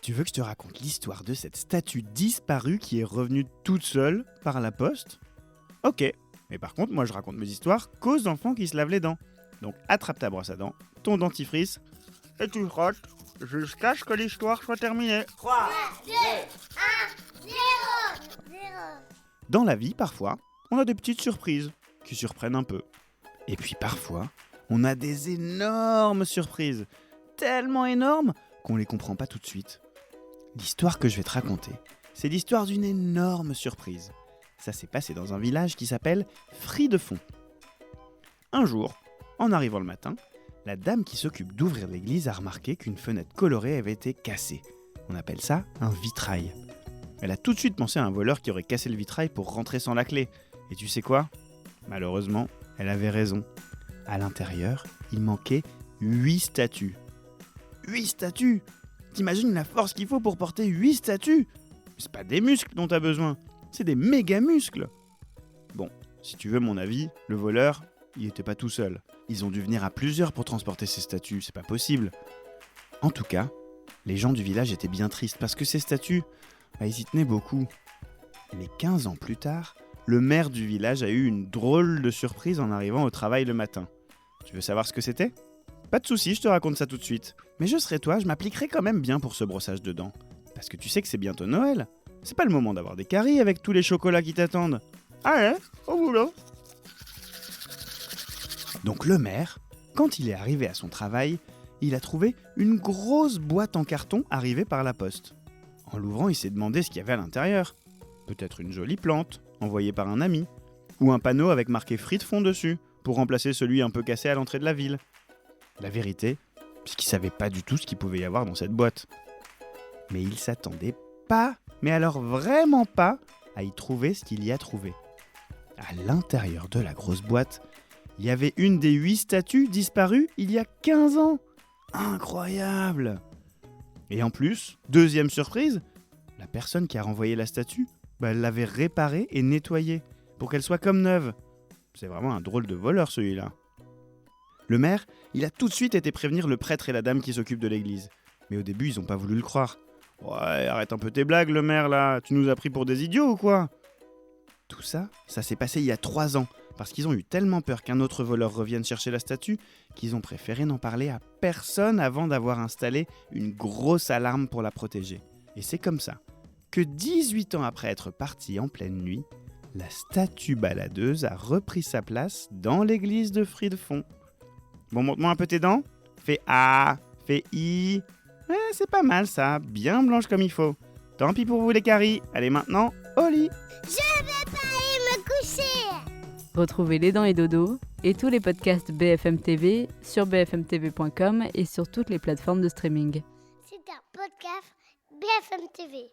Tu veux que je te raconte l'histoire de cette statue disparue qui est revenue toute seule par la poste ? Ok, mais par contre, moi je raconte mes histoires qu'aux enfants qui se lavent les dents. Donc attrape ta brosse à dents, ton dentifrice, et tu frottes jusqu'à ce que l'histoire soit terminée. 3, 2, 1, 0. Dans la vie, parfois, on a des petites surprises qui surprennent un peu. Et puis parfois, on a des énormes surprises, tellement énormes qu'on les comprend pas tout de suite. L'histoire que je vais te raconter, c'est l'histoire d'une énorme surprise. Ça s'est passé dans un village qui s'appelle Fridefond. Un jour, en arrivant le matin, la dame qui s'occupe d'ouvrir l'église a remarqué qu'une fenêtre colorée avait été cassée. On appelle ça un vitrail. Elle a tout de suite pensé à un voleur qui aurait cassé le vitrail pour rentrer sans la clé. Et tu sais quoi ? Malheureusement, elle avait raison. À l'intérieur, il manquait 8 statues. 8 statues ? T'imagines la force qu'il faut pour porter 8 statues ? C'est pas des muscles dont t'as besoin, c'est des méga muscles. Bon, si tu veux mon avis, le voleur, il était pas tout seul. Ils ont dû venir à plusieurs pour transporter ces statues, c'est pas possible. En tout cas, les gens du village étaient bien tristes parce que ces statues, ils y tenaient beaucoup. Mais 15 ans plus tard, le maire du village a eu une drôle de surprise en arrivant au travail le matin. Tu veux savoir ce que c'était ? Pas de soucis, je te raconte ça tout de suite. Mais je serais toi, je m'appliquerais quand même bien pour ce brossage de dents. Parce que tu sais que c'est bientôt Noël. C'est pas le moment d'avoir des caries avec tous les chocolats qui t'attendent. Allez, au boulot. Donc le maire, quand il est arrivé à son travail, il a trouvé une grosse boîte en carton arrivée par la poste. En l'ouvrant, il s'est demandé ce qu'il y avait à l'intérieur. Peut-être une jolie plante, envoyée par un ami. Ou un panneau avec marqué Fridefond dessus, pour remplacer celui un peu cassé à l'entrée de la ville. La vérité, c'est qu'il savait pas du tout ce qu'il pouvait y avoir dans cette boîte. Mais il s'attendait pas, mais alors vraiment pas, à y trouver ce qu'il y a trouvé. À l'intérieur de la grosse boîte, il y avait une des 8 statues disparues il y a 15 ans. Incroyable! Et en plus, deuxième surprise, la personne qui a renvoyé la statue, elle l'avait réparée et nettoyée pour qu'elle soit comme neuve. C'est vraiment un drôle de voleur celui-là. Le maire, il a tout de suite été prévenir le prêtre et la dame qui s'occupent de l'église. Mais au début, ils n'ont pas voulu le croire. Ouais, arrête un peu tes blagues, le maire, là. Tu nous as pris pour des idiots ou quoi ? Tout ça, ça s'est passé il y a 3 ans, parce qu'ils ont eu tellement peur qu'un autre voleur revienne chercher la statue, qu'ils ont préféré n'en parler à personne avant d'avoir installé une grosse alarme pour la protéger. Et c'est comme ça que 18 ans après être parti en pleine nuit, la statue baladeuse a repris sa place dans l'église de Fridefond. Bon, montre-moi un peu tes dents. Fais A, fais I. Ouais, c'est pas mal ça, bien blanche comme il faut. Tant pis pour vous les caries. Allez maintenant, au lit. Je vais pas aller me coucher. Retrouvez Les Dents et Dodo et tous les podcasts BFM TV sur bfmtv.com et sur toutes les plateformes de streaming. C'est un podcast BFM TV.